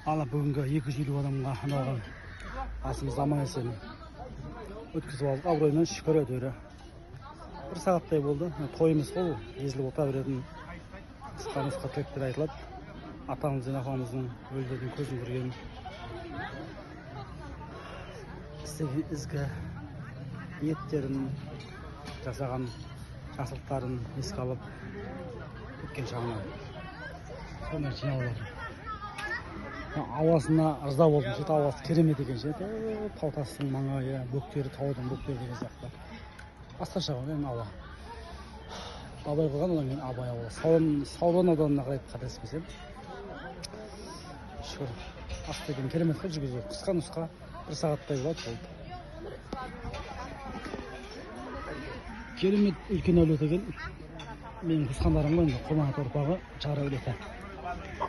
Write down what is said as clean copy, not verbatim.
Ала бүгінгі 250 адамға арналған асымыз аман-есен өткізіп алдық. Абыроймен шүкір әйтеуір. 1 сағаттай болды. Тойымыз қой, езіліп отыра беретін қысқа тілектер айтылады. Атамыздың, апамыздың өлдердің көзін көрген істеген ізгі ниеттерін, жасаған жақсылықтарын еске алып өткен шағына сонымен жиналып. Ауасына ырза болдым. Сөйтіп ауасы керемет екен ше. Тау тастың маңайы, бөктері таудың бөктері деген сияқты. Басқаша ғой ауа. Абай қойған одан кейін Абай ауылы. Сауран ауданына қарайды қателеспесем. Шүкір. Астыгін керемет қылып жүргізді. Қысқа нұсқа 1 сағаттай болады болды. Керемет үлкен әулет екен. Менің туысқандарым ғой, Құрманат ұрпағы Жары әулеті.